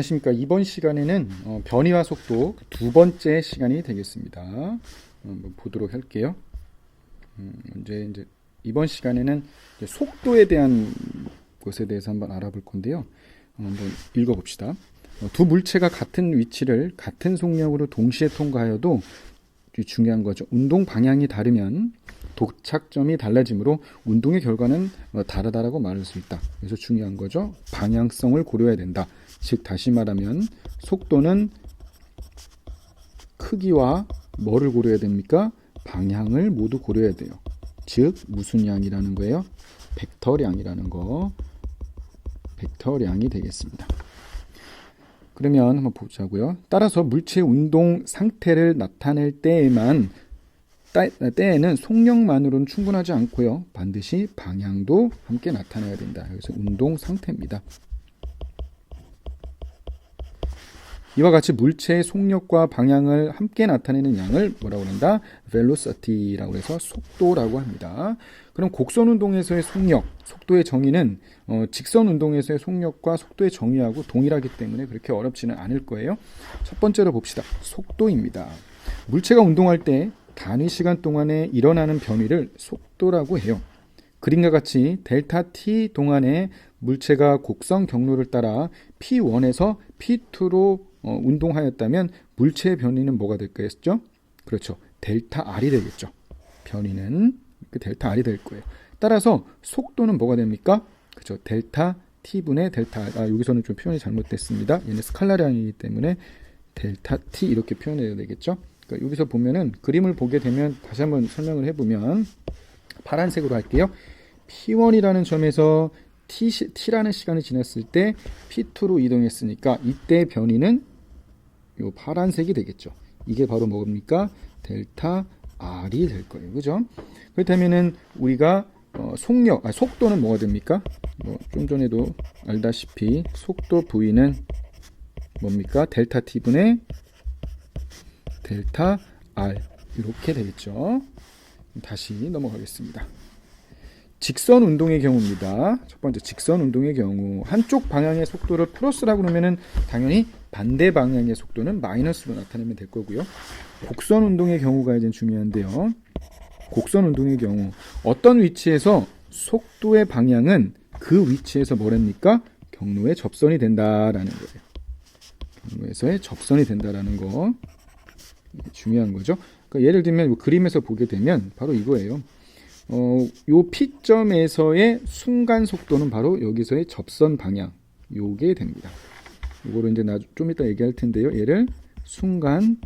안녕하십니까. 이번 시간에는 변이와 속도 두 번째 시간이 되겠습니다. 한번 보도록 할게요. 이제 이번 시간에는 이제 속도에 대한 것에 대해서 한번 알아볼 건데요. 한번 읽어봅시다. 두 물체가 같은 위치를 같은 속력으로 동시에 통과하여도 중요한 거죠. 운동 방향이 다르면 도착점이 달라지므로 운동의 결과는 다르다라고 말할 수 있다. 그래서 중요한 거죠. 방향성을 고려해야 된다. 즉 다시 말하면 속도는 크기와 뭐를 고려해야 됩니까? 방향을 모두 고려해야 돼요. 즉 무슨 양이라는 거예요? 벡터량이라는 거. 벡터량이 되겠습니다. 그러면 한번 보자고요. 따라서 물체의 운동 상태를 나타낼 때에는 속력만으로는 충분하지 않고요. 반드시 방향도 함께 나타내야 된다. 그래서 운동 상태입니다. 이와 같이 물체의 속력과 방향을 함께 나타내는 양을 뭐라고 한다? velocity라고 해서 속도라고 합니다. 그럼 곡선 운동에서의 속력, 속도의 정의는 직선 운동에서의 속력과 속도의 정의하고 동일하기 때문에 그렇게 어렵지는 않을 거예요. 첫 번째로 봅시다. 속도입니다. 물체가 운동할 때 단위 시간 동안에 일어나는 변위를 속도라고 해요. 그림과 같이 델타 t 동안에 물체가 곡선 경로를 따라 P1에서 P2로 운동하였다면 물체의 변이는 뭐가 될까 했죠? 그렇죠. 델타 R이 되겠죠. 변이는 델타 R이 될 거예요. 따라서 속도는 뭐가 됩니까? 그렇죠. 델타 T분의 델타 R. 여기서는 좀 표현이 잘못됐습니다. 얘는 스칼라량이기 때문에 델타 T 이렇게 표현해야 되겠죠. 그러니까 여기서 보면은 그림을 보게 되면 다시 한번 설명을 해보면 파란색으로 할게요. P1이라는 점에서 T라는 시간이 지났을 때 P2로 이동했으니까 이때 변이는 요 파란색이 되겠죠. 이게 바로 뭡니까? 델타 R이 될 거예요. 그죠? 그렇다면은 우리가 속도는 뭐가 됩니까? 좀 전에도 알다시피 속도 V는 뭡니까? 델타 T분의 델타 R 이렇게 되겠죠. 다시 넘어가겠습니다. 직선 운동의 경우입니다. 첫 번째 직선 운동의 경우 한쪽 방향의 속도를 플러스라고 그러면은 당연히 반대 방향의 속도는 마이너스로 나타내면 될 거고요. 곡선 운동의 경우가 이제 중요한데요. 곡선 운동의 경우 어떤 위치에서 속도의 방향은 그 위치에서 뭐랍니까? 경로에 접선이 된다라는 거예요. 경로에서의 접선이 된다라는 거 중요한 거죠. 그러니까 예를 들면 그림에서 보게 되면 바로 이거예요. 요 P점에서의 순간 속도는 바로 여기서의 접선 방향 요게 됩니다. 이거를 이제 좀 이따 얘기할 텐데요. 얘를 순간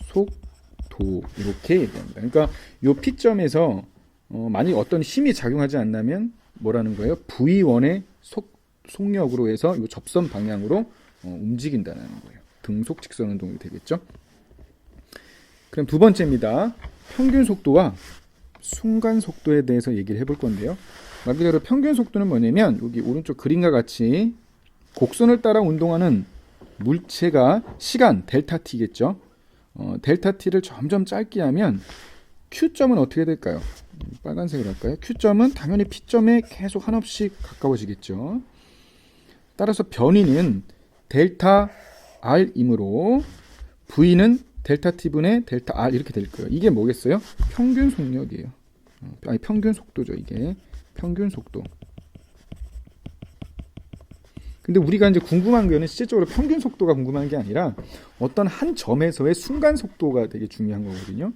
속도 이렇게 얘기합니다. 그러니까 요 P점에서 만약 어떤 힘이 작용하지 않나면 뭐라는 거예요? V1의 속력으로 해서 요 접선 방향으로 움직인다는 거예요. 등속 직선 운동이 되겠죠. 그럼 두 번째입니다. 평균 속도와 순간 속도에 대해서 얘기를 해볼 건데요. 말 그대로 평균 속도는 뭐냐면 여기 오른쪽 그림과 같이 곡선을 따라 운동하는 물체가 시간 델타 t겠죠. 델타 t를 점점 짧게 하면 Q점은 어떻게 될까요? 빨간색으로 할까요? Q점은 당연히 P점에 계속 한없이 가까워지겠죠. 따라서 변이는 델타 R이므로 V는 델타 T분의 델타 R 이렇게 될 거예요. 이게 뭐겠어요? 평균 속력이에요. 아니 평균 속도죠. 이게 평균 속도. 근데 우리가 이제 궁금한 거는 실질적으로 평균 속도가 궁금한 게 아니라 어떤 한 점에서의 순간 속도가 되게 중요한 거거든요.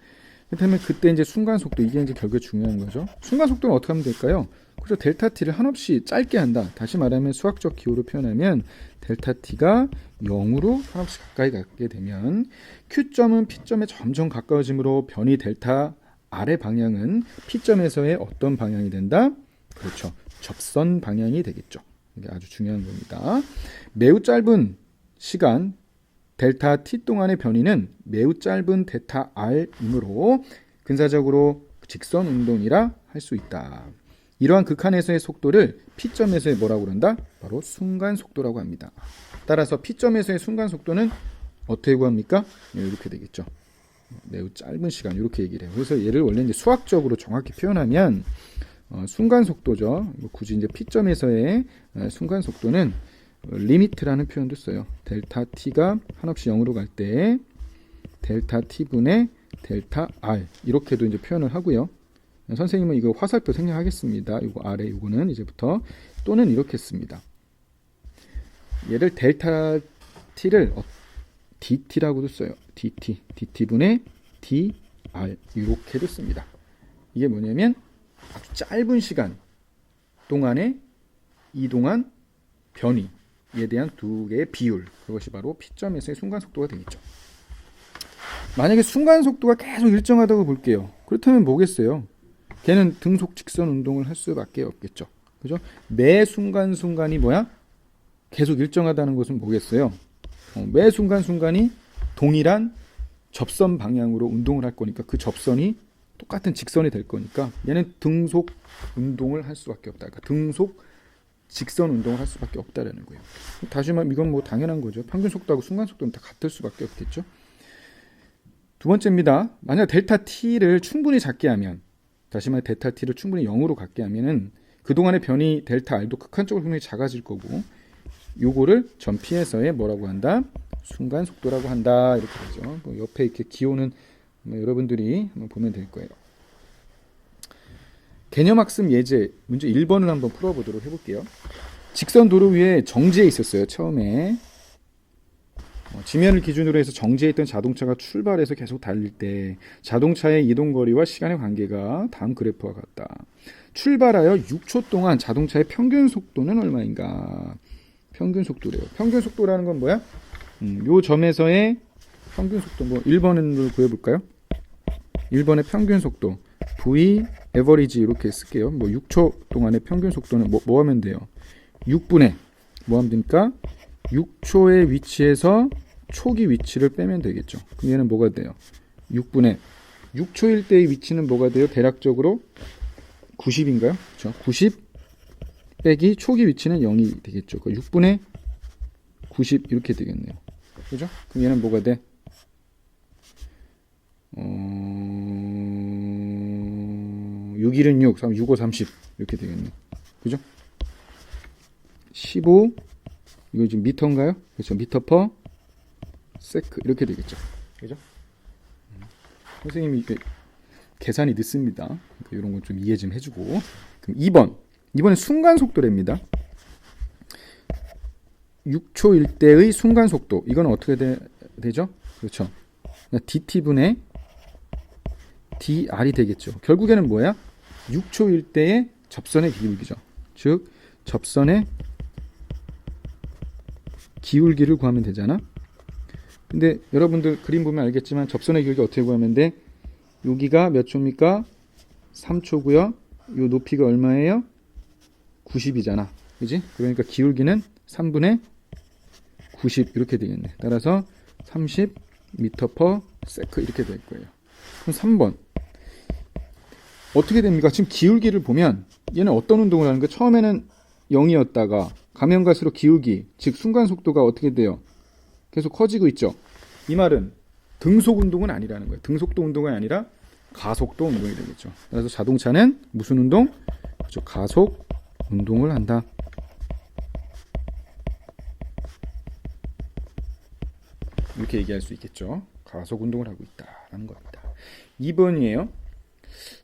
그렇다면 그때 이제 순간 속도 이게 이제 결국에 중요한 거죠. 순간 속도는 어떻게 하면 될까요? 그래서 델타 t를 한없이 짧게 한다. 다시 말하면 수학적 기호로 표현하면 델타 t가 0으로 한없이 가까이 가게 되면 Q점은 P점에 점점 가까워지므로 변이 델타 R의 방향은 P점에서의 어떤 방향이 된다? 그렇죠. 접선 방향이 되겠죠. 이게 아주 중요한 겁니다. 매우 짧은 시간 델타 t 동안의 변이는 매우 짧은 델타 R이므로 근사적으로 직선 운동이라 할 수 있다. 이러한 극한에서의 속도를 P점에서의 뭐라고 그런다? 바로 순간 속도라고 합니다. 따라서 P점에서의 순간 속도는 어떻게 구합니까? 이렇게 되겠죠. 매우 짧은 시간 이렇게 얘기를 해요. 그래서 얘를 원래 이제 수학적으로 정확히 표현하면 순간 속도죠. 굳이 이제 P점에서의 순간 속도는 리미트라는 표현도 써요. 델타 t가 한없이 0으로 갈 때 델타 t분의 델타 r 이렇게도 이제 표현을 하고요. 선생님은 이거 화살표 생략하겠습니다. 이거 아래 이거는 이제부터 또는 이렇게 씁니다. 얘를 델타 t를 dt라고도 써요. dt분의 dr 이렇게도 씁니다. 이게 뭐냐면 아주 짧은 시간 동안에 이동한 변이에 대한 두 개의 비율, 그것이 바로 P점에서의 순간속도가 되겠죠. 만약에 순간속도가 계속 일정하다고 볼게요. 그렇다면 뭐겠어요? 걔는 등속 직선 운동을 할 수밖에 없겠죠. 그죠? 매 순간순간이 뭐야? 계속 일정하다는 것은 뭐겠어요? 매 순간순간이 동일한 접선 방향으로 운동을 할 거니까 그 접선이 똑같은 직선이 될 거니까 얘는 등속 운동을 할 수밖에 없다. 그러니까 등속 직선 운동을 할 수밖에 없다라는 거예요. 다시 말하면 이건 뭐 당연한 거죠. 평균 속도하고 순간 속도는 다 같을 수밖에 없겠죠. 두 번째입니다. 만약 델타 t를 충분히 작게 하면, 다시 말해 델타 t를 충분히 0으로 갖게 하면은 그동안의 변이 델타 r도 극한적으로 분명히 작아질 거고, 요거를 전 P에서의 뭐라고 한다? 순간 속도라고 한다. 이렇게 되죠. 뭐 옆에 이렇게 기호는 뭐 여러분들이 한번 보면 될 거예요. 개념학습 예제 문제 1번을 한번 풀어보도록 해볼게요. 직선 도로 위에 정지해 있었어요. 처음에 지면을 기준으로 해서 정지해 있던 자동차가 출발해서 계속 달릴 때 자동차의 이동거리와 시간의 관계가 다음 그래프와 같다. 출발하여 6초 동안 자동차의 평균 속도는 얼마인가? 평균 속도래요. 평균 속도라는 건 뭐야? 요 점에서의 평균 속도, 뭐 1번을 구해볼까요? 1번의 평균 속도 V 에버리지 이렇게 쓸게요. 뭐 6초 동안의 평균 속도는 뭐 하면 돼요? 6분의 뭐 하면 됩니까? 6초의 위치에서 초기 위치를 빼면 되겠죠. 그럼 얘는 뭐가 돼요? 6분의 6초일 때의 위치는 뭐가 돼요? 대략적으로 90인가요? 그렇죠. 90 빼기 초기 위치는 0이 되겠죠. 6분의 90 이렇게 되겠네요. 그죠? 그럼 얘는 뭐가 돼? 6일은 6, 6, 5, 30 이렇게 되겠네. 그죠? 15 이거 지금 미터인가요? 그렇죠. 미터 퍼 세크 이렇게 되겠죠. 그죠? 선생님이 이렇게 계산이 늦습니다. 그러니까 이런 건 좀 이해 좀 해주고. 그럼 2번은 순간 속도랍니다. 6초일 때의 순간 속도. 이건 어떻게 되죠? 그렇죠. dt분의 dr이 되겠죠. 결국에는 뭐야? 6초일 때의 접선의 기울기죠. 즉 접선의 기울기를 구하면 되잖아. 근데 여러분들 그림 보면 알겠지만 접선의 기울기 어떻게 구하면 돼? 여기가 몇 초입니까? 3초고요. 요 높이가 얼마예요? 90이잖아. 그지? 그러니까 기울기는 3분의 90 이렇게 되겠네. 따라서 30 미터 퍼 세크 이렇게 될 거예요. 그럼 3번 어떻게 됩니까? 지금 기울기를 보면 얘는 어떤 운동을 하는 거야? 처음에는 0이었다가 가면 갈수록 기울기, 즉 순간 속도가 어떻게 돼요? 계속 커지고 있죠. 이 말은 등속 운동은 아니라는 거예요. 등속도 운동이 아니라 가속도 운동이 되겠죠. 그래서 자동차는 무슨 운동? 그렇죠. 가속 운동을 한다. 이렇게 얘기할 수 있겠죠. 가속 운동을 하고 있다라는 겁니다. 2번이에요.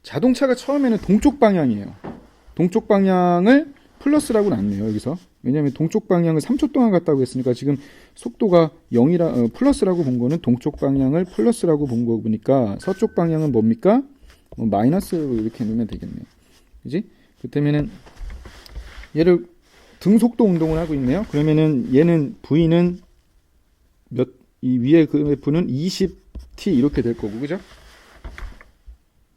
자동차가 처음에는 동쪽 방향이에요. 동쪽 방향을 플러스라고 놨네요. 여기서. 왜냐하면 동쪽 방향을 3초 동안 갔다고 했으니까 지금 속도가 0이라 플러스라고 본 거는 동쪽 방향을 플러스라고 본 거 보니까 서쪽 방향은 뭡니까? 마이너스로 이렇게 놓으면 되겠네요. 그지? 그렇다면은 얘를 등속도 운동을 하고 있네요. 그러면은 얘는 V는 이 위에 그래프는 20t 이렇게 될 거고, 그죠?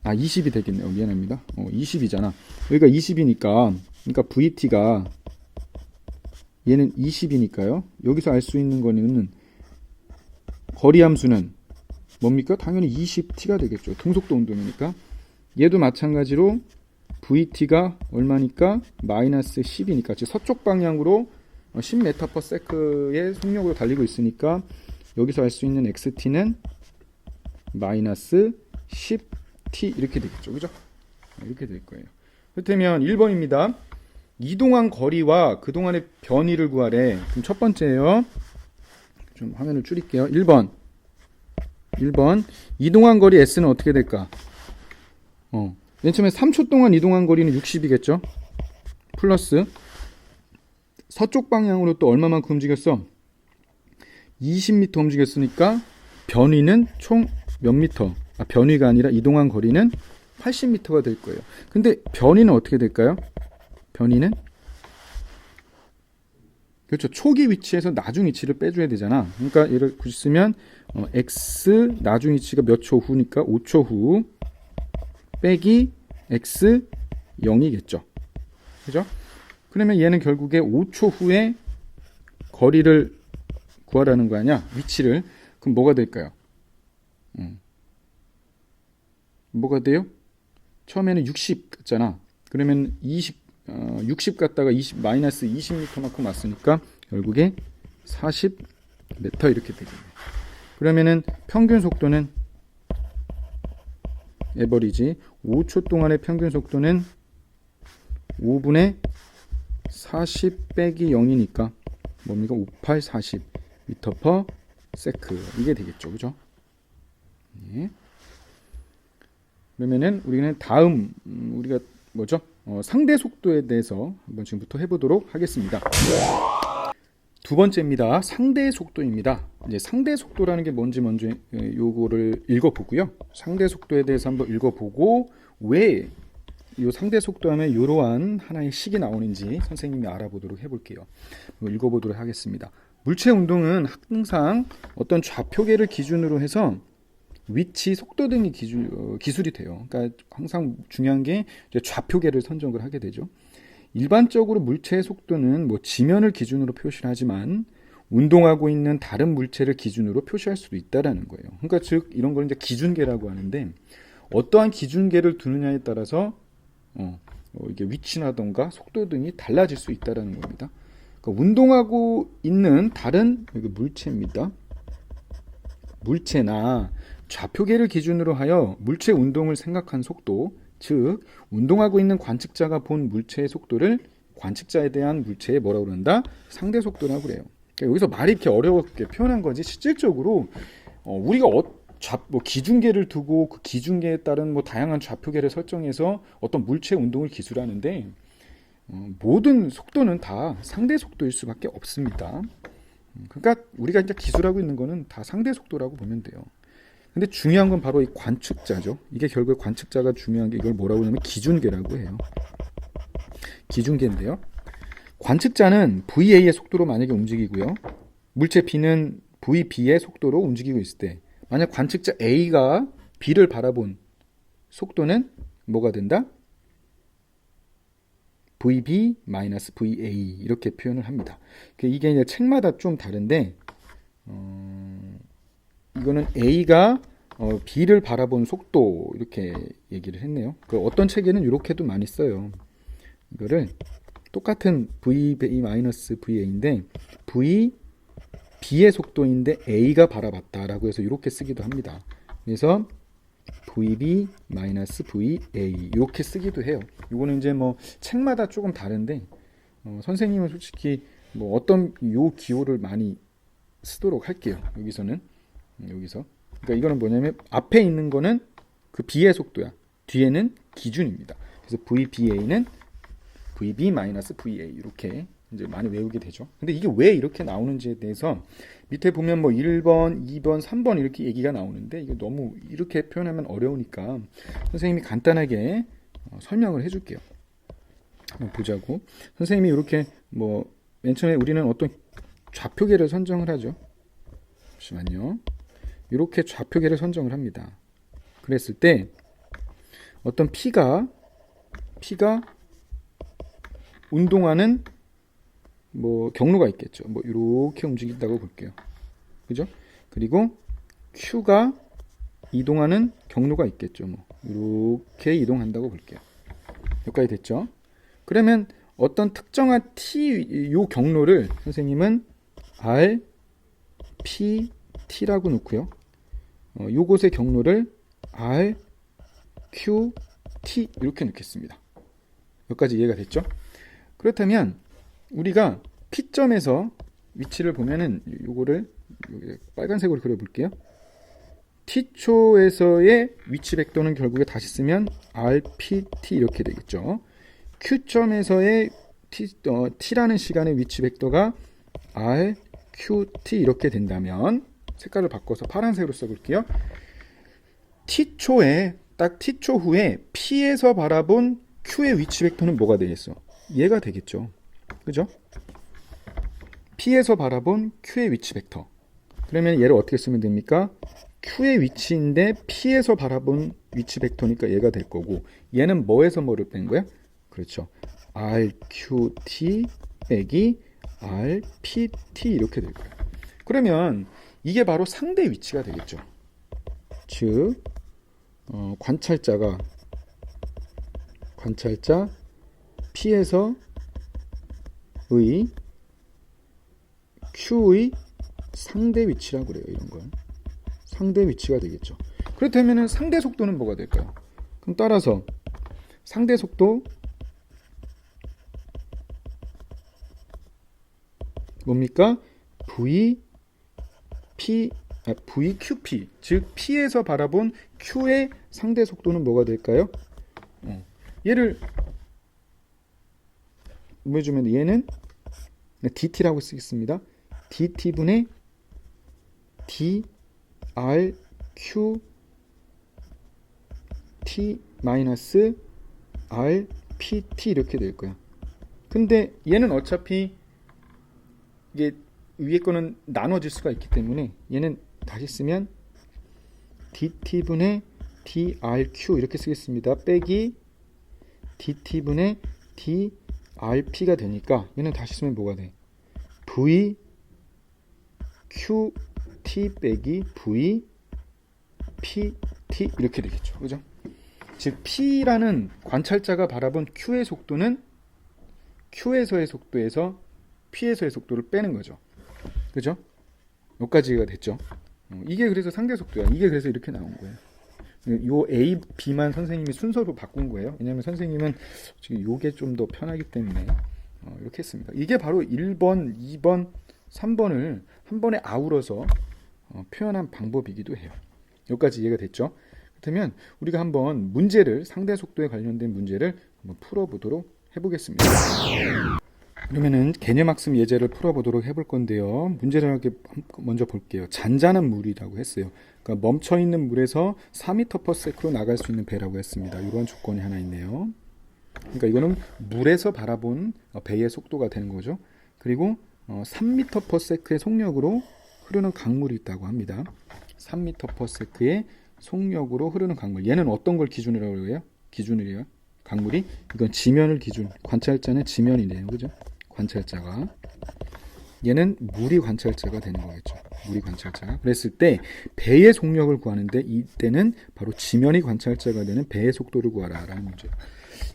20이 되겠네요. 미안합니다. 20이잖아. 여기가 20이니까, 그러니까 VT가 얘는 20이니까요. 여기서 알 수 있는 거는 거리 함수는 뭡니까? 당연히 20t가 되겠죠. 등속도 운동이니까. 얘도 마찬가지로 VT가 얼마니까? 마이너스 10이니까. 즉 서쪽 방향으로 10m/s의 속력으로 달리고 있으니까 여기서 알 수 있는 XT는 마이너스 10t 이렇게 되겠죠. 그죠? 이렇게 될 거예요. 그렇다면 1번입니다. 이동한 거리와 그동안의 변이를 구하래. 그럼 첫 번째예요. 좀 화면을 줄일게요. 1번. 이동한 거리 S는 어떻게 될까? 맨 처음에 3초 동안 이동한 거리는 60이겠죠? 플러스 서쪽 방향으로 또 얼마만큼 움직였어? 20m 움직였으니까 변위는 총 몇 미터? 변위가 아니라 이동한 거리는 80m가 될 거예요. 근데 변위는 어떻게 될까요? 변위는 그렇죠. 초기 위치에서 나중 위치를 빼줘야 되잖아. 그러니까 예를 쓰면 x 나중 위치가 몇 초 후니까 5초 후 빼기 x 0이겠죠. 그죠? 그러면 얘는 결국에 5초 후에 거리를 구하라는 거 아니야? 위치를. 그럼 뭐가 될까요? 뭐가 돼요? 처음에는 60 갔잖아. 그러면 60 갔다가 20 20m만큼 왔으니까 결국에 40m 이렇게 되겠네. 그러면은 평균 속도는 에버리지 5초 동안의 평균 속도는 5분의 40 빼기 0이니까 뭡니까? 58, 40 미터 퍼 세크 이게 되겠죠. 그죠? 예. 그러면은 우리는 다음 우리가 뭐죠? 상대 속도에 대해서 한번 지금부터 해보도록 하겠습니다. 두 번째입니다. 상대 속도입니다. 이제 상대 속도라는 게 뭔지 먼저 요거를 읽어보고요. 상대 속도에 대해서 한번 읽어보고 왜 이 상대 속도 하면 이러한 하나의 식이 나오는지 선생님이 알아보도록 해볼게요. 읽어보도록 하겠습니다. 물체 운동은 항상 어떤 좌표계를 기준으로 해서 위치, 속도 등이 기술이 돼요. 그러니까 항상 중요한 게 좌표계를 선정을 하게 되죠. 일반적으로 물체의 속도는 지면을 기준으로 표시를 하지만 운동하고 있는 다른 물체를 기준으로 표시할 수도 있다라는 거예요. 그러니까 즉 이런 걸 이제 기준계라고 하는데 어떠한 기준계를 두느냐에 따라서 이게 위치나던가 속도 등이 달라질 수 있다라는 겁니다. 그러니까 운동하고 있는 다른 물체입니다. 물체나 좌표계를 기준으로 하여 물체 운동을 생각한 속도, 즉 운동하고 있는 관측자가 본 물체의 속도를 관측자에 대한 물체에 뭐라고 그런다? 상대 속도라고 그래요. 그러니까 여기서 말이 이렇게 어렵게 표현한 거지 실질적으로 우리가 기준계를 두고 그 기준계에 따른 다양한 좌표계를 설정해서 어떤 물체 운동을 기술하는데 모든 속도는 다 상대 속도일 수밖에 없습니다. 그러니까 우리가 이제 기술하고 있는 거는 다 상대 속도라고 보면 돼요. 근데 중요한 건 바로 이 관측자죠. 이게 결국 관측자가 중요한 게 이걸 뭐라고 하냐면 기준계라고 해요. 기준계인데요. 관측자는 VA의 속도로 만약에 움직이고요. 물체 B는 VB의 속도로 움직이고 있을 때 만약 관측자 A가 B를 바라본 속도는 뭐가 된다? VB-VA 이렇게 표현을 합니다. 이게 이제 책마다 좀 다른데 이거는 A가 B를 바라본 속도 이렇게 얘기를 했네요. 어떤 책에는 이렇게도 많이 써요. 이거를 똑같은 VB-VA인데 B의 속도인데 A가 바라봤다라고 해서 이렇게 쓰기도 합니다. 그래서 VB-VA 이렇게 쓰기도 해요. 이거는 이제 책마다 조금 다른데 선생님은 솔직히 어떤 요 기호를 많이 쓰도록 할게요. 여기서 그러니까 이거는 뭐냐면 앞에 있는 거는 그 B의 속도야. 뒤에는 기준입니다. 그래서 VBA는 VB-VA 이렇게 이제 많이 외우게 되죠. 근데 이게 왜 이렇게 나오는지에 대해서 밑에 보면 1번, 2번, 3번 이렇게 얘기가 나오는데 이게 너무 이렇게 표현하면 어려우니까 선생님이 간단하게 설명을 해줄게요. 한번 보자고. 선생님이 이렇게 맨 처음에 우리는 어떤 좌표계를 선정을 하죠. 잠시만요. 이렇게 좌표계를 선정을 합니다. 그랬을 때 어떤 P가 운동하는 경로가 있겠죠. 이렇게 움직인다고 볼게요. 그죠? 그리고 Q가 이동하는 경로가 있겠죠. 이렇게 이동한다고 볼게요. 여기까지 됐죠? 그러면 어떤 특정한 T 요 경로를 선생님은 R, P, T라고 놓고요. 요곳의 경로를 R, Q, T 이렇게 넣겠습니다. 여기까지 이해가 됐죠? 그렇다면 우리가 P점에서 위치를 보면은 요거를 빨간색으로 그려볼게요. T초에서의 위치 벡터는 결국에 다시 쓰면 RPT 이렇게 되겠죠. Q점에서의 T라는 시간의 위치 벡터가 RQT 이렇게 된다면 색깔을 바꿔서 파란색으로 써볼게요. T초에 딱 T초 후에 P에서 바라본 Q의 위치 벡터는 뭐가 되겠어? 얘가 되겠죠. 그죠? P에서 바라본 Q의 위치 벡터. 그러면 얘를 어떻게 쓰면 됩니까? Q의 위치인데 P에서 바라본 위치 벡터니까 얘가 될 거고, 얘는 뭐에서 뭐를 뺀 거야? 그렇죠. RQT 빼기 RPT 이렇게 될 거예요. 그러면 이게 바로 상대 위치가 되겠죠. 즉 관찰자 P에서 의 Q의 상대 위치라고 그래요. 이런 걸 상대 위치가 되겠죠. 그렇다면 상대 속도는 뭐가 될까요? 그럼 따라서 상대 속도 뭡니까? VQP, 즉 P에서 바라본 Q의 상대 속도는 뭐가 될까요? 얘를 뭐 해주면 얘는 DT라고 쓰겠습니다. DT분의 DRQT 마이너스 RPT 이렇게 될 거야. 근데 얘는 어차피 이게 위에 거는 나눠질 수가 있기 때문에 얘는 다시 쓰면 DT분의 DRQ 이렇게 쓰겠습니다. 빼기 DT분의 DRP가 되니까 얘는 다시 쓰면 뭐가 돼? VQT 빼기 VPT 이렇게 되겠죠. 그죠? 즉 P라는 관찰자가 바라본 Q의 속도는 Q에서의 속도에서 P에서의 속도를 빼는 거죠. 그죠? 여기까지가 됐죠. 이게 그래서 상대 속도야. 이게 그래서 이렇게 나온 거예요. 요 A, B만 선생님이 순서로 바꾼 거예요. 왜냐하면 선생님은 지금 요게 좀 더 편하기 때문에 이렇게 했습니다. 이게 바로 1번, 2번, 3번을 한 번에 아우러서 표현한 방법이기도 해요. 여기까지 이해가 됐죠? 그렇다면 우리가 한번 문제를, 상대 속도에 관련된 문제를 한번 풀어보도록 해보겠습니다. 그러면은 개념학습 예제를 풀어보도록 해볼 건데요. 문제를 이렇게 먼저 볼게요. 잔잔한 물이라고 했어요. 그러니까 멈춰있는 물에서 4m/s로 나갈 수 있는 배라고 했습니다. 이런 조건이 하나 있네요. 그러니까 이거는 물에서 바라본 배의 속도가 되는 거죠. 그리고 3m/s의 속력으로 흐르는 강물이 있다고 합니다. 3m/s의 속력으로 흐르는 강물. 얘는 어떤 걸 기준이라고 해요? 기준이래요. 강물이 이건 지면을 기준. 관찰자는 지면이네요. 그죠? 관찰자가 얘는 물이 관찰자가 되는 거겠죠. 물이 관찰자가. 그랬을 때 배의 속력을 구하는데 이때는 바로 지면이 관찰자가 되는 배의 속도를 구하라라는 문제예요.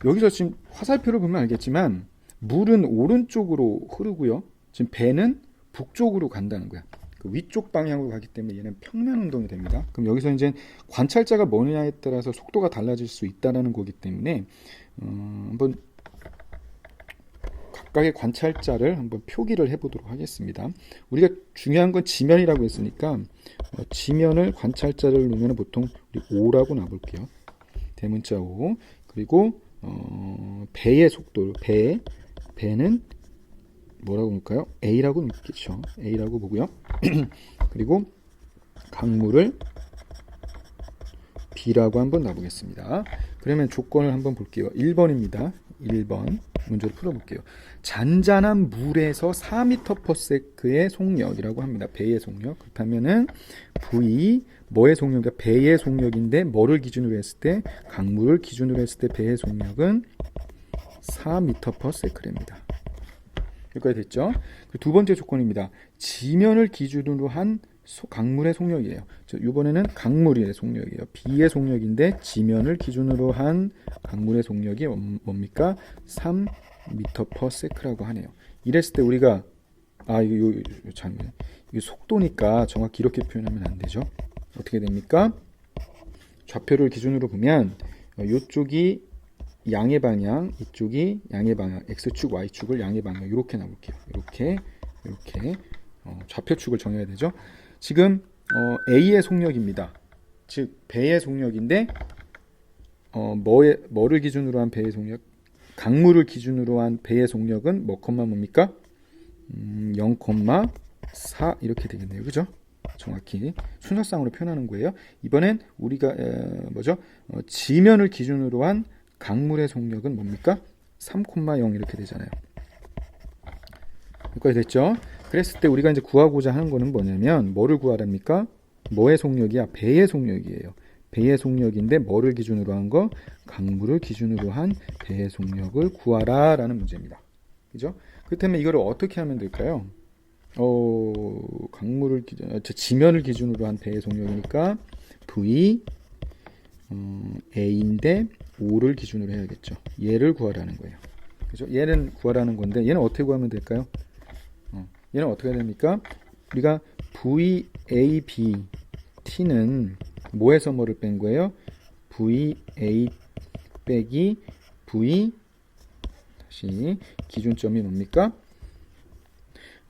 여기서 지금 화살표를 보면 알겠지만 물은 오른쪽으로 흐르고요. 지금 배는 북쪽으로 간다는 거야. 그 위쪽 방향으로 가기 때문에 얘는 평면 운동이 됩니다. 그럼 여기서 이제 관찰자가 뭐냐에 따라서 속도가 달라질 수 있다라는 거기 때문에 한번 각각의 관찰자를 한번 표기를 해보도록 하겠습니다. 우리가 중요한 건 지면이라고 했으니까 지면을 관찰자를 놓으면 보통 우리 O라고 놔볼게요. 대문자 O. 그리고 배의 속도, 배는 뭐라고 볼까요? A라고 놓겠죠. A라고 보고요. 그리고 강물을 B라고 한번 놔보겠습니다. 그러면 조건을 한번 볼게요. 1번입니다. 1번 문제를 풀어볼게요. 잔잔한 물에서 4m/s의 속력이라고 합니다. 배의 속력. 그렇다면은 V 뭐의 속력이야? 배의 속력인데 뭐를 기준으로 했을 때? 강물을 기준으로 했을 때 배의 속력은 4m/s입니다. 여기까지 됐죠? 두 번째 조건입니다. 지면을 기준으로 한 강물의 속력이에요. 이번에는 강물의 속력이에요. B의 속력인데 지면을 기준으로 한 강물의 속력이 뭡니까? 3m/s라고 하네요. 이랬을 때 우리가 이거 속도니까 정확히 이렇게 표현하면 안 되죠. 어떻게 됩니까? 좌표를 기준으로 보면 이쪽이 양의 방향, 이쪽이 양의 방향, x축, y축을 양의 방향 이렇게 나볼게요. 이렇게 좌표축을 정해야 되죠. 지금 A의 속력입니다. 즉 배의 속력인데 뭐를 기준으로 한 배의 속력? 강물을 기준으로 한 배의 속력은 뭐 콤마 뭡니까? 0,4 이렇게 되겠네요. 그죠? 정확히 순서상으로 표현하는 거예요. 이번엔 우리가 지면을 기준으로 한 강물의 속력은 뭡니까? 3,0 이렇게 되잖아요. 여기까지 됐죠? 그랬을 때 우리가 이제 구하고자 하는 거는 뭐냐면 뭐를 구하랍니까? 뭐의 속력이야? 배의 속력이에요. 배의 속력인데 뭐를 기준으로 한 거? 강물을 기준으로 한 배의 속력을 구하라 라는 문제입니다. 그죠? 그렇다면 이거를 어떻게 하면 될까요? 지면을 기준으로 한 배의 속력이니까 V A인데 O를 기준으로 해야겠죠. 얘를 구하라는 거예요. 그죠? 얘는 구하라는 건데 얘는 어떻게 구하면 될까요? 얘는 어떻게 해야 됩니까? 우리가 VAB T는 뭐에서 뭐를 뺀 거예요? VA 빼기 V 다시 기준점이 뭡니까?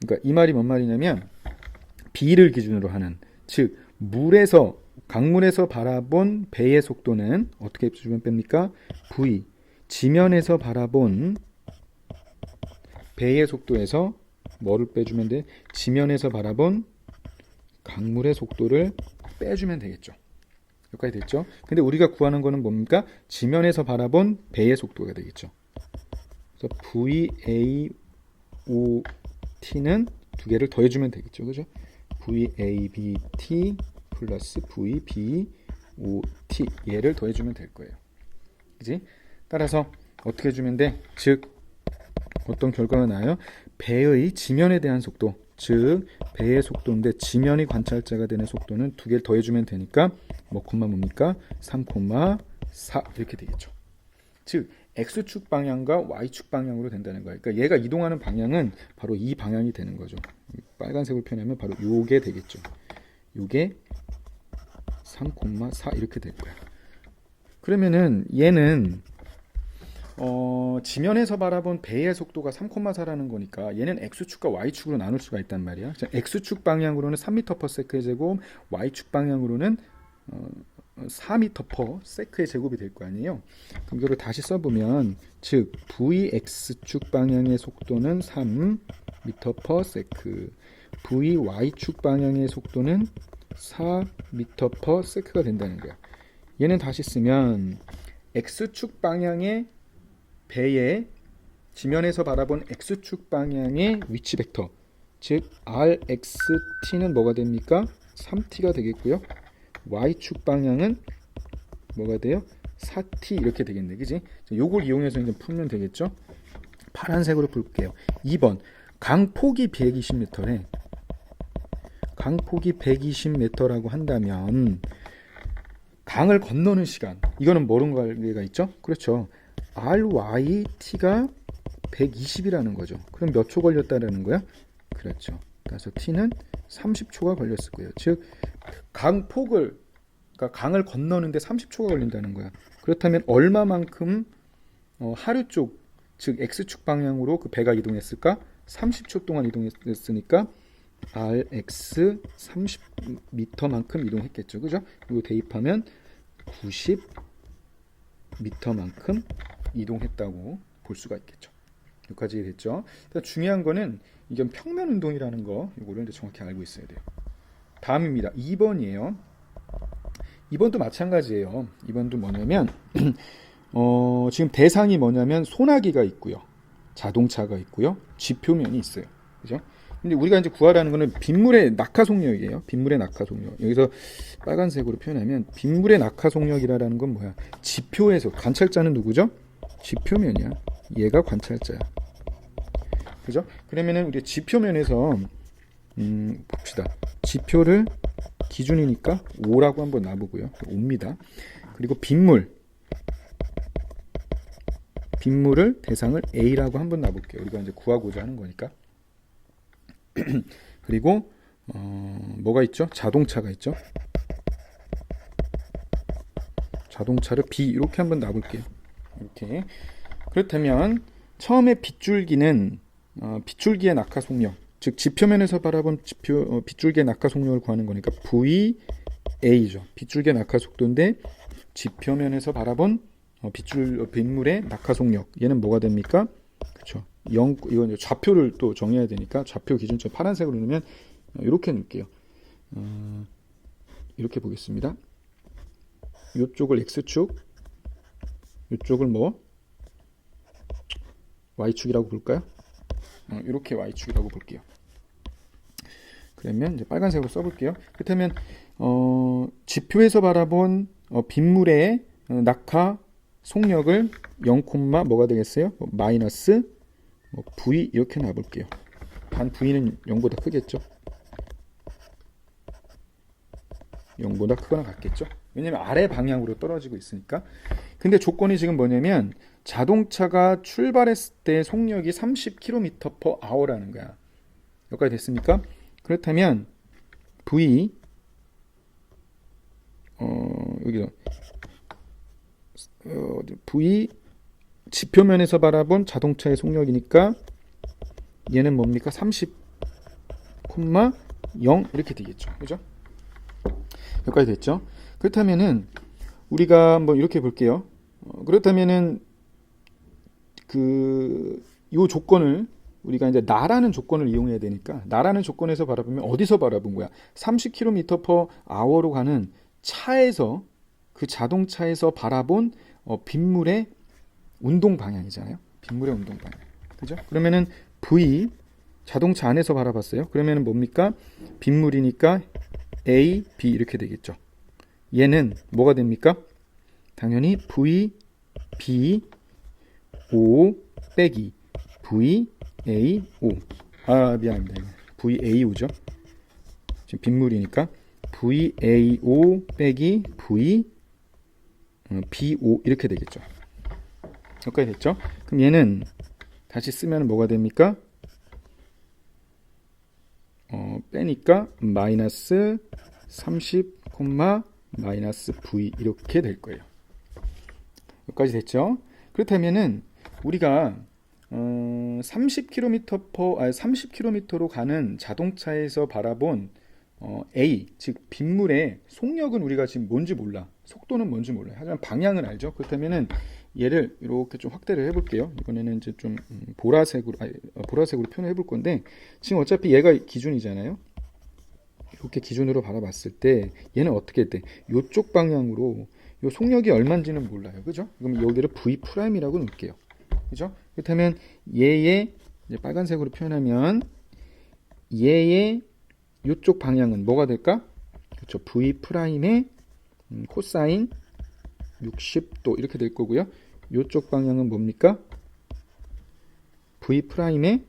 그러니까 이 말이 뭔 말이냐면 B를 기준으로 하는 즉 강물에서 바라본 배의 속도는 어떻게 주면 뺍니까? V 지면에서 바라본 배의 속도에서 뭐를 빼주면 돼? 지면에서 바라본 강물의 속도를 빼주면 되겠죠. 여기까지 됐죠? 근데 우리가 구하는 거는 뭡니까? 지면에서 바라본 배의 속도가 되겠죠. 그래서 VAOT는 두 개를 더해주면 되겠죠. 그죠? VABT 플러스 VBOT 얘를 더해주면 될 거예요. 그지? 따라서 어떻게 해주면 돼? 즉 어떤 결과가 나요? 배의 지면에 대한 속도, 즉 배의 속도인데 지면이 관찰자가 되는 속도는 두 개를 더해주면 되니까 뭡니까? 3,4 이렇게 되겠죠. 즉 x축 방향과 y축 방향으로 된다는 거예요. 그러니까 얘가 이동하는 방향은 바로 이 방향이 되는 거죠. 빨간색으로 표현하면 바로 요게 되겠죠. 요게 3,4 이렇게 될 거야. 그러면은 얘는 지면에서 바라본 배의 속도가 3,4라는 거니까 얘는 x축과 y축으로 나눌 수가 있단 말이야. x축 방향으로는 3m/s의 제곱, y축 방향으로는 4m/s의 제곱이 될 거 아니에요. 그럼 이거를 다시 써보면 즉 vx축 방향의 속도는 3m/s, vy축 방향의 속도는 4m/s가 된다는 거야. 얘는 다시 쓰면 x축 방향의 배의 지면에서 바라본 x축 방향의 위치 벡터 즉 rxt는 뭐가 됩니까? 3t가 되겠고요. y축 방향은 뭐가 돼요? 4t 이렇게 되겠네. 그지? 요걸 이용해서 이제 풀면 되겠죠? 파란색으로 풀게요. 2번 강폭이 120m래. 강폭이 120m라고 한다면 강을 건너는 시간 이거는 뭐런 관계가 있죠? 그렇죠. RYT가 120이라는 거죠. 그럼 몇 초 걸렸다라는 거야? 그렇죠. 그래서 T는 30초가 걸렸을 거예요. 즉 강폭을 그러니까 강을 건너는데 30초가 걸린다는 거야. 그렇다면 얼마만큼 하류 쪽, 즉 X축 방향으로 그 배가 이동했을까? 30초 동안 이동했으니까 RX 30m만큼 이동했겠죠. 그죠? 그리고 대입하면 90m만큼 이동했다고 볼 수가 있겠죠. 여기까지 됐죠. 중요한 거는 이건 평면 운동이라는 거 이거를 정확히 알고 있어야 돼요. 다음입니다. 2번이에요. 2번도 마찬가지예요. 2번도 뭐냐면 지금 대상이 뭐냐면 소나기가 있고요. 자동차가 있고요. 지표면이 있어요. 그죠? 근데 우리가 이제 구하라는 거는 빗물의 낙하 속력이에요. 빗물의 낙하 속력. 여기서 빨간색으로 표현하면 빗물의 낙하 속력이라는 건 뭐야? 지표에서 관찰자는 누구죠? 지표면이야. 얘가 관찰자야. 그죠? 그러면은 우리 지표면에서 봅시다. 지표를 기준이니까 5라고 한번 놔보고요. 5입니다. 그리고 빗물을 대상을 A라고 한번 놔볼게요. 우리가 이제 구하고자 하는 거니까. 그리고 뭐가 있죠? 자동차가 있죠. 자동차를 B 이렇게 한번 놔볼게요. 이렇게. 그렇다면 처음에 빗줄기는 빗줄기의 낙하 속력, 즉 지표면에서 바라본 빗줄기의 낙하 속력을 구하는 거니까 VA죠. 빗줄기의 낙하 속도인데 지표면에서 바라본 빗물의 낙하 속력, 얘는 뭐가 됩니까? 그렇죠. 이건 좌표를 또 정해야 되니까 좌표 기준점 파란색으로 넣으면 이렇게 넣을게요. 이렇게 보겠습니다. 이쪽을 X축, 이쪽을 뭐 Y축이라고 볼까요? 이렇게 Y축이라고 볼게요. 그러면 이제 빨간색으로 써볼게요. 그렇다면 지표에서 바라본 빗물의 낙하 속력을 0, 뭐가 되겠어요? 마이너스 V 이렇게 놔볼게요. 단 V는 0보다 크겠죠? 0보다 크거나 같겠죠? 왜냐면 아래 방향으로 떨어지고 있으니까. 근데 조건이 지금 뭐냐면 자동차가 출발했을 때 속력이 30km/h라는 거야. 여기까지 됐습니까? 그렇다면 V 여기서 V 지표면에서 바라본 자동차의 속력이니까 얘는 뭡니까? 30,0 이렇게 되겠죠. 그죠? 여기까지 됐죠? 그렇다면은 우리가 한번 이렇게 볼게요. 그렇다면은 요 조건을 우리가 이제 나라는 조건을 이용해야 되니까 나라는 조건에서 바라보면 어디서 바라본 거야? 30km/h로 가는 차에서 그 자동차에서 바라본 빗물의 운동 방향이잖아요. 빗물의 운동 방향. 그죠? 그러면은 V 자동차 안에서 바라봤어요. 그러면은 뭡니까? 빗물이니까 A, B 이렇게 되겠죠. 얘는 뭐가 됩니까? 당연히 V, B, O 빼기 V, A, O. 미안합니다. VAO죠. 지금 빗물이니까 VAO 빼기 V, BO 이렇게 되겠죠. 여기까지 됐죠? 그럼 얘는 다시 쓰면 뭐가 됩니까? 빼니까 마이너스 30, 마이너스 V 이렇게 될 거예요. 여기까지 됐죠? 그렇다면은 우리가 30km로 가는 자동차에서 바라본 A, 즉 빗물의 속력은 우리가 지금 뭔지 몰라. 속도는 뭔지 몰라요. 하지만 방향은 알죠. 그렇다면은 얘를 이렇게 좀 확대를 해볼게요. 이번에는 이제 좀 보라색으로 표현해 볼 건데 지금 어차피 얘가 기준이잖아요. 이렇게 기준으로 바라봤을 때 얘는 어떻게 돼? 이쪽 방향으로 요 속력이 얼마인지는 몰라요. 그죠? 그럼 여기를 V'이라고 놓을게요. 그죠? 그렇다면 얘의 이제 빨간색으로 표현하면 얘의 이쪽 방향은 뭐가 될까? 그렇죠. V'의 코사인 60도 이렇게 될 거고요. 이쪽 방향은 뭡니까? V'의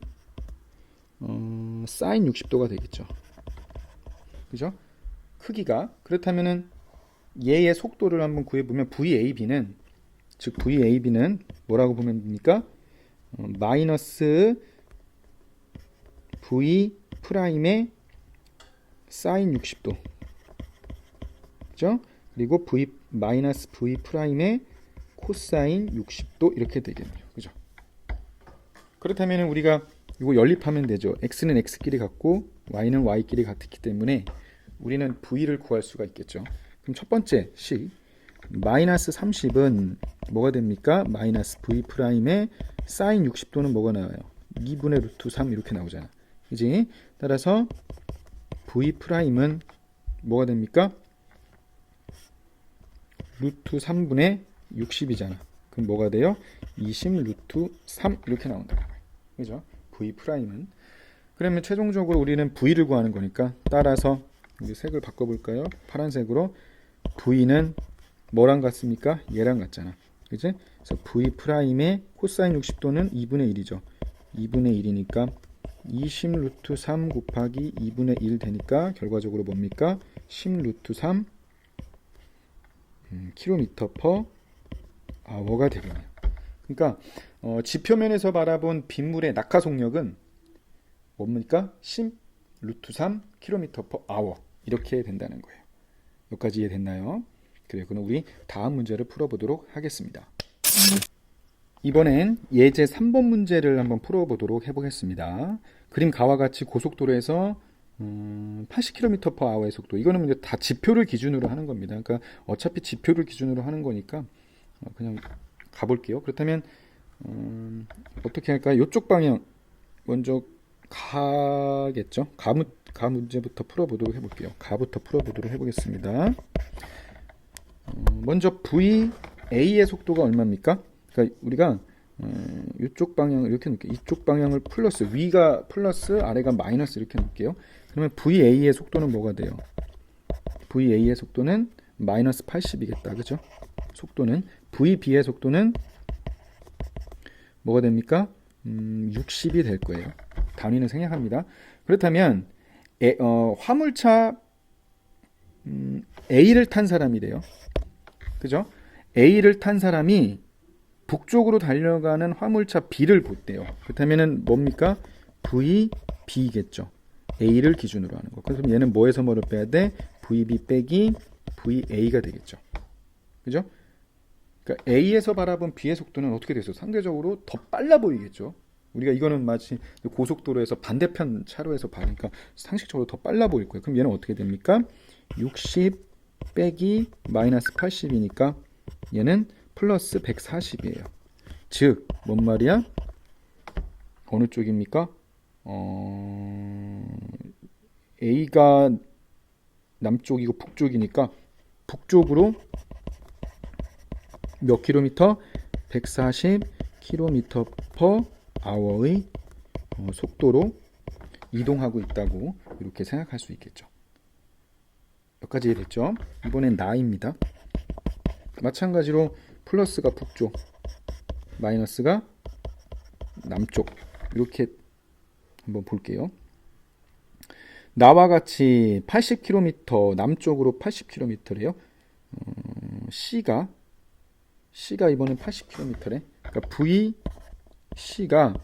사인 60도가 되겠죠. 그죠? 크기가. 그렇다면은 얘의 속도를 한번 구해보면 VAB는 즉 VAB는 뭐라고 보면 됩니까? 마이너스 V'의 사인 60도 그죠? 그리고 마이너스 V'의 코사인 60도 이렇게 되겠네요. 그죠? 그렇다면 우리가 이거 연립하면 되죠. x는 x끼리 같고 y는 y끼리 같기 때문에 우리는 v를 구할 수가 있겠죠. 그럼 첫 번째 식 마이너스 30은 뭐가 됩니까? 마이너스 V'의 사인 60도는 뭐가 나와요? 2분의 루트 3 이렇게 나오잖아. 그지? 따라서 V'은 뭐가 됩니까? 루트 3분의 60이잖아. 그럼 뭐가 돼요? 20 루트 3 이렇게 나온다. 그죠? V'은. 그러면 최종적으로 우리는 V를 구하는 거니까 따라서 우리 색을 바꿔볼까요? 파란색으로 V는 뭐랑 같습니까? 얘랑 같잖아. 그지? 그래서 V'의 코사인 60도는 2분의 1이죠. 2분의 1이니까 20 루트 3 곱하기 2분의 1 되니까 결과적으로 뭡니까? 10 루트 3 km/h가 되겠네요. 그러니까 지표면에서 바라본 빗물의 낙하 속력은 뭡니까? 10 루트 3 km/h 이렇게 된다는 거예요. 여기까지 이해됐나요? 그래요. 그럼 우리 다음 문제를 풀어보도록 하겠습니다. 이번엔 예제 3번 문제를 한번 풀어보도록 해보겠습니다. 그림 가와 같이 고속도로에서 80km/h의 속도. 이거는 이제 다 지표를 기준으로 하는 겁니다. 그러니까 어차피 지표를 기준으로 하는 거니까 그냥 가볼게요. 그렇다면 어떻게 할까요? 이쪽 방향 먼저 가겠죠. 가 문제부터 풀어보도록 해볼게요. 가부터 풀어보도록 해보겠습니다. 먼저 VA의 속도가 얼마입니까? 그러니까 우리가 이쪽 방향을 이렇게 놓을게요. 이쪽 방향을 플러스, 위가 플러스, 아래가 마이너스 이렇게 놓을게요. 그러면 VA의 속도는 뭐가 돼요? VA의 속도는 마이너스 80이겠다. 그죠? 속도는 VB의 속도는 뭐가 됩니까? 60이 될 거예요. 단위는 생략합니다. 그렇다면 화물차 A를 탄 사람이래요. 그죠? A를 탄 사람이 북쪽으로 달려가는 화물차 B를 본대요. 그렇다면은 뭡니까? VB겠죠. A를 기준으로 하는 거. 그래서 얘는 뭐에서 뭐를 빼야 돼? VB 빼기 VA가 되겠죠. 그죠? 그러니까 A에서 바라본 B의 속도는 어떻게 되죠? 상대적으로 더 빨라 보이겠죠. 우리가 이거는 마치 고속도로에서 반대편 차로에서 봐니까 상식적으로 더 빨라 보일 거예요. 그럼 얘는 어떻게 됩니까? 60 빼기 마이너스 80이니까 얘는 플러스 140이에요. 즉, 뭔 말이야? 어느 쪽입니까? A가 남쪽이고 북쪽이니까 북쪽으로 몇 킬로미터? 140km/h의 속도로 이동하고 있다고 이렇게 생각할 수 있겠죠. 여기까지 됐죠? 이번엔 나입니다. 마찬가지로 플러스가 북쪽, 마이너스가 남쪽 이렇게 한번 볼게요. 나와 같이 80km 남쪽으로 80km래요. C가 이번엔 80km래. 그러니까 VC가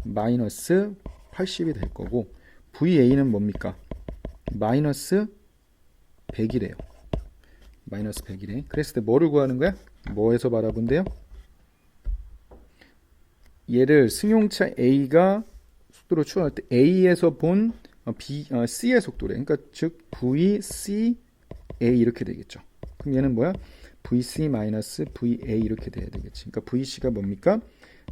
마이너스 80이 될 거고 VA는 뭡니까? 마이너스 100이래요. 마이너스 100이래. 그랬을 때 뭐를 구하는 거야? 뭐에서 바라본대요? 얘를 승용차 A가 속도로 추월할 때 A에서 본 C의 속도래. 그러니까 즉 VCA 이렇게 되겠죠. 그럼 얘는 뭐야? VC 마이너스 VA 이렇게 돼야 되겠지. 그러니까 VC가 뭡니까?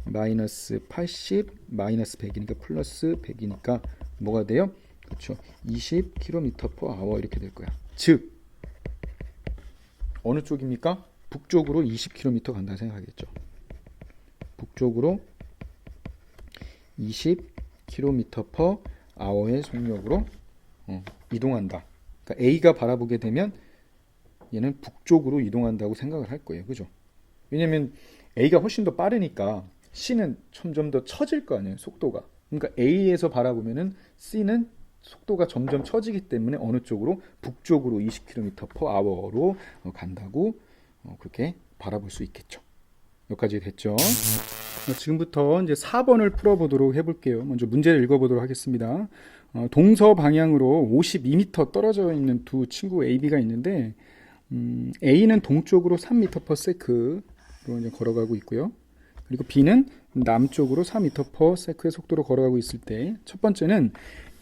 마이너스 80 마이너스 100이니까 플러스 100이니까 뭐가 돼요? 그렇죠. 20km/h 이렇게 될 거야. 즉 어느 쪽입니까? 북쪽으로 20km 간다 생각하겠죠. 북쪽으로 20km/h의 속력으로 이동한다. 그러니까 A가 바라보게 되면 얘는 북쪽으로 이동한다고 생각을 할 거예요. 그죠? 왜냐면 A가 훨씬 더 빠르니까 C는 점점 더 처질 거 아니에요. 속도가. 그러니까 A에서 바라보면은 C는 속도가 점점 처지기 때문에 어느 쪽으로? 북쪽으로 20km/h로 간다고 그렇게 바라볼 수 있겠죠. 여기까지 됐죠? 지금부터 이제 4번을 풀어보도록 해볼게요. 먼저 문제를 읽어보도록 하겠습니다. 동서 방향으로 52m 떨어져 있는 두 친구 A, B가 있는데 A는 동쪽으로 3m/s로 이제 걸어가고 있고요. 그리고 B는 남쪽으로 4m/s의 속도로 걸어가고 있을 때 첫 번째는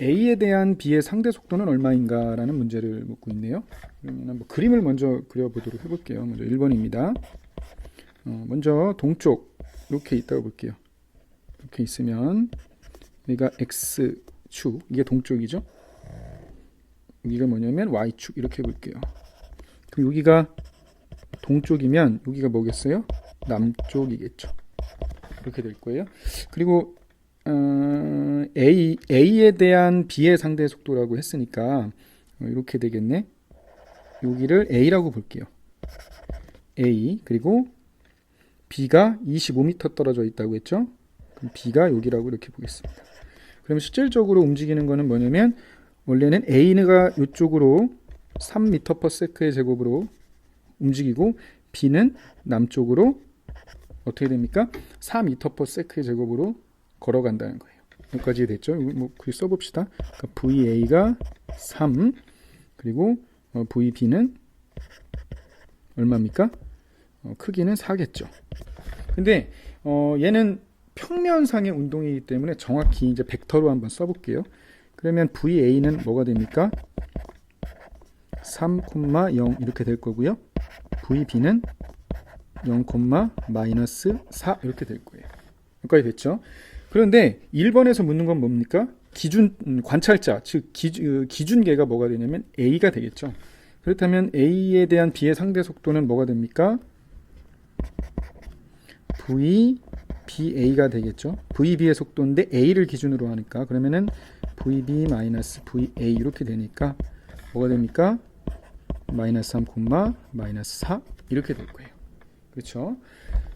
A에 대한 B의 상대 속도는 얼마인가라는 문제를 묻고 있네요. 그러면 뭐 그림을 먼저 그려보도록 해볼게요. 먼저 1번입니다. 먼저 동쪽 이렇게 있다고 볼게요. 이렇게 있으면 여기가 X축, 이게 동쪽이죠. 여기가 뭐냐면 Y축 이렇게 볼게요. 그럼 여기가 동쪽이면 여기가 뭐겠어요? 남쪽이겠죠. 이렇게 될 거예요. 그리고 A에 대한 B의 상대 속도라고 했으니까 이렇게 되겠네. 여기를 A라고 볼게요. A 그리고 B가 25m 떨어져 있다고 했죠. 그럼 B가 여기라고 이렇게 보겠습니다. 그럼 실질적으로 움직이는 거는 뭐냐면 원래는 A가 이쪽으로 3m/s의 제곱으로 움직이고 B는 남쪽으로 어떻게 됩니까? 4m/s의 제곱으로 걸어간다는 거예요. 여기까지 됐죠? 뭐 글 써봅시다. 그러니까 VA가 3 그리고 VB는 얼마입니까? 크기는 4겠죠. 근데 얘는 평면상의 운동이기 때문에 정확히 이제 벡터로 한번 써볼게요. 그러면 VA는 뭐가 됩니까? 3,0 이렇게 될 거고요. VB는 0, 마이너스 4 이렇게 될 거예요. 여기까지 됐죠? 그런데 1번에서 묻는 건 뭡니까? 기준 관찰자, 즉 기준계가 뭐가 되냐면 A가 되겠죠. 그렇다면 A에 대한 B의 상대 속도는 뭐가 됩니까? VBA가 되겠죠. VB의 속도인데 A를 기준으로 하니까 그러면은 VB 마이너스 VA 이렇게 되니까 뭐가 됩니까? 마이너스 3, 마이너스 4 이렇게 될 거예요. 그렇죠?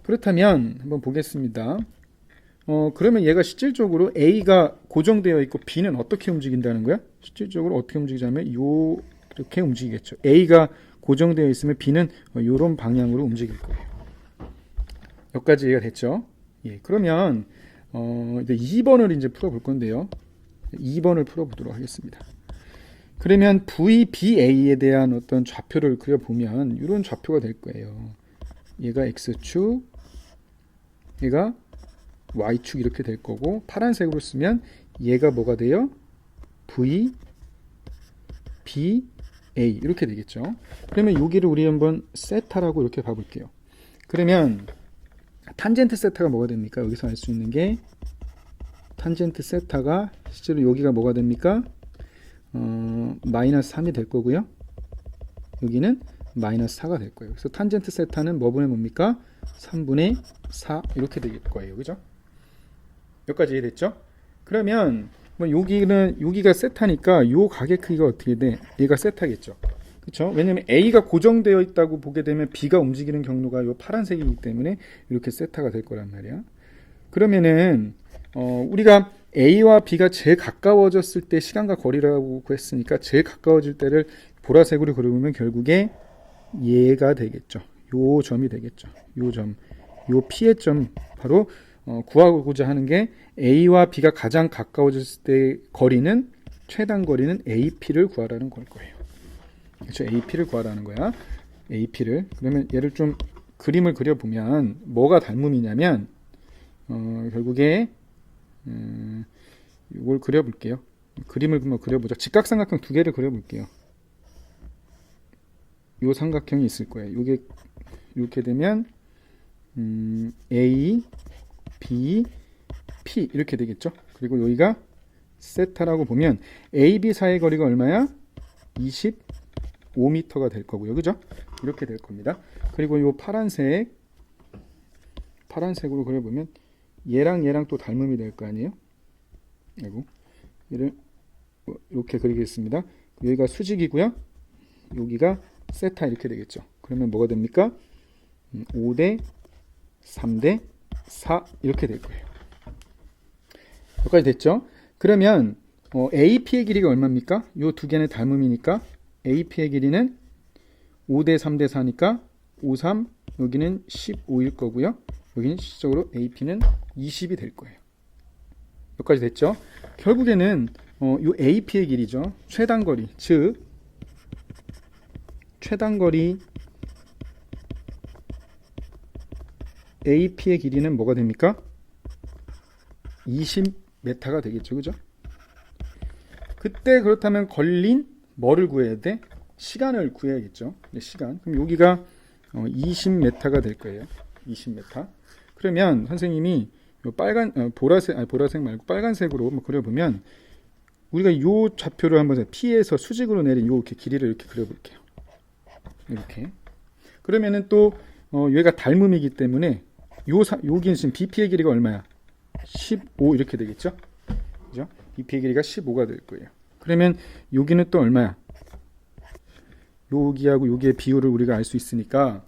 그렇다면 한번 보겠습니다. 그러면 얘가 실질적으로 A가 고정되어 있고 B는 어떻게 움직인다는 거야? 실질적으로 어떻게 움직이자면 이렇게 움직이겠죠. A가 고정되어 있으면 B는 이런 방향으로 움직일 거예요. 여기까지 이해가 됐죠? 예, 그러면 이제 2번을 이제 풀어볼 건데요. 2번을 풀어보도록 하겠습니다. 그러면 VBA에 대한 어떤 좌표를 그려보면 이런 좌표가 될 거예요. 얘가 X축, 얘가 Y축 이렇게 될 거고 파란색으로 쓰면 얘가 뭐가 돼요? VBA 이렇게 되겠죠. 그러면 여기를 우리 한번 세타라고 이렇게 봐볼게요. 그러면 탄젠트 세타가 뭐가 됩니까? 여기서 알 수 있는 게 탄젠트 세타가 실제로 여기가 뭐가 됩니까? 마이너스 3이 될 거고요. 여기는 마이너스 4가 될 거예요. 그래서 탄젠트 세타는 뭐분의 뭡니까? 3분의 4 이렇게 될 거예요. 그죠? 여기까지 이해됐죠? 그러면 뭐 여기가 세타니까 요 가게 크기가 어떻게 돼? 얘가 세타겠죠. 그렇죠? 왜냐면 A가 고정되어 있다고 보게 되면 B가 움직이는 경로가 요 파란색이기 때문에 이렇게 세타가 될 거란 말이야. 그러면은 우리가 A와 B가 제일 가까워졌을 때 시간과 거리라고 했으니까 제일 가까워질 때를 보라색으로 그려보면 결국에 얘가 되겠죠. 요 점이 되겠죠. 요 점, 요 P의 점 바로 구하고자 하는 게 A와 B가 가장 가까워졌을 때 거리는 최단 거리는 AP를 구하라는 걸 거예요. 그렇죠? AP를 구하라는 거야. AP를. 그러면 얘를 좀 그림을 그려보면 뭐가 닮음이냐면 결국에 이걸 그려볼게요. 그림을 한번 그려보자. 직각삼각형 두 개를 그려볼게요. 요 삼각형이 있을 거예요. 이게 이렇게 되면 A, B, P 이렇게 되겠죠. 그리고 여기가 세타라고 보면 A, B 사이의 거리가 얼마야? 25m가 될 거고요. 그죠? 이렇게 될 겁니다. 그리고 요 파란색으로 그려보면 얘랑 또 닮음이 될 거 아니에요? 그리고 얘를 이렇게 그리겠습니다. 여기가 수직이고요. 여기가 세타 이렇게 되겠죠. 그러면 뭐가 됩니까? 5대 3대 4 이렇게 될 거예요. 여기까지 됐죠? 그러면 AP의 길이가 얼마입니까? 요 두 개는 닮음이니까 AP의 길이는 5대 3대 4니까 5, 3 여기는 15일 거고요. 여기는 실질적으로 AP는 20이 될 거예요. 여기까지 됐죠? 결국에는 요 AP의 길이죠. 최단거리, 즉 최단거리 AP의 길이는 뭐가 됩니까? 20m가 되겠죠. 그죠? 그때 그렇다면 걸린 뭐를 구해야 돼? 시간을 구해야겠죠. 시간. 그럼 여기가 20m가 될 거예요. 20m. 그러면 선생님이 요 보라색 말고 빨간색으로 한번 그려보면 우리가 요 좌표를 한번 P에서 수직으로 내린 요 이렇게 길이를 이렇게 그려볼게요. 이렇게. 그러면은 또 얘가 닮음이기 때문에 여기는 지금 BP의 길이가 얼마야? 15 이렇게 되겠죠? 그죠? BP의 길이가 15가 될 거예요. 그러면 여기는 또 얼마야? 여기하고 여기의 비율을 우리가 알 수 있으니까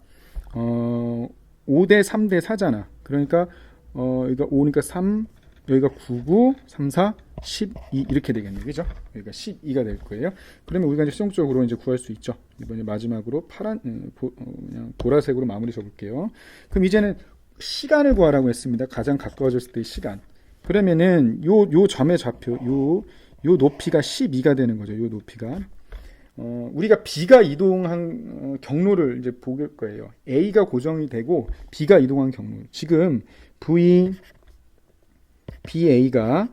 5대 3대 4잖아. 그러니까 여기가 5니까 3, 여기가 9, 9, 3, 4, 12 이렇게 되겠네요. 그죠? 여기가 12가 될 거예요. 그러면 우리가 이제 수동적으로 이제 구할 수 있죠. 이번에 마지막으로 그냥 보라색으로 마무리 줘볼게요. 그럼 이제는 시간을 구하라고 했습니다. 가장 가까워졌을 때의 시간. 그러면은 요 점의 좌표, 요 높이가 12가 되는 거죠. 요 높이가. 우리가 B가 이동한 경로를 이제 볼 거예요. A가 고정이 되고 B가 이동한 경로. 지금 V BA가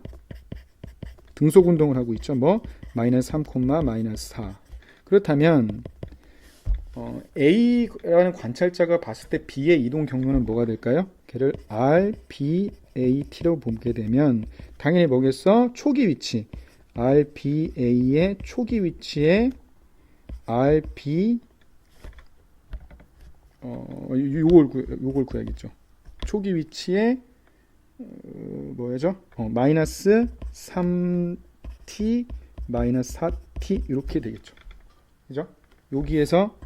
등속 운동을 하고 있죠. 뭐 마이너스 3, 마이너스 4. 그렇다면 A라는 관찰자가 봤을 때 B의 이동 경로는 뭐가 될까요? 걔를 RBAT로 보게 되면 당연히 뭐겠어? 초기 위치. RBA의 초기 위치에 RB 요걸 구해야겠죠. 초기 위치에 뭐죠? 마이너스 3t 마이너스 4t 이렇게 되겠죠. 그죠? 여기에서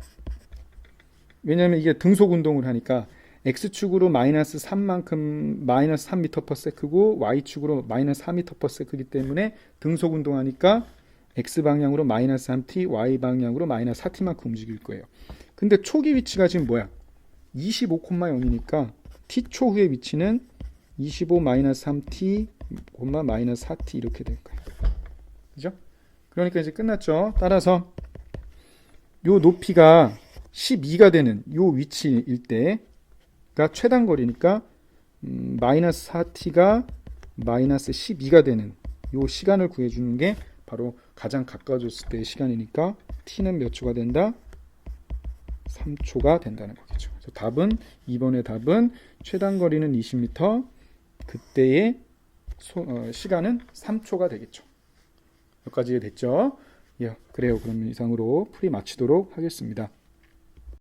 왜냐하면 이게 등속 운동을 하니까 x축으로 마이너스 3만큼 마이너스 3m/s고 y축으로 마이너스 4m/s이기 때문에 등속 운동하니까 x 방향으로 마이너스 3t, y 방향으로 마이너스 4t만큼 움직일 거예요. 근데 초기 위치가 지금 뭐야? 25,0이니까 t 초후의 위치는 25 마이너스 3t, 마이너스 4t 이렇게 될 거예요. 그죠? 그러니까 이제 끝났죠. 따라서 요 높이가 12가 되는 요 위치일 때가 최단 거리니까 마이너스 4t가 마이너스 12가 되는 요 시간을 구해주는 게 바로 가장 가까워졌을 때의 시간이니까 t는 몇 초가 된다? 3초가 된다는 거겠죠. 그래서 답은 2번의 답은 최단 거리는 20m, 그때의 시간은 3초가 되겠죠. 여기까지 됐죠? 예, 그래요. 그럼 이상으로 풀이 마치도록 하겠습니다.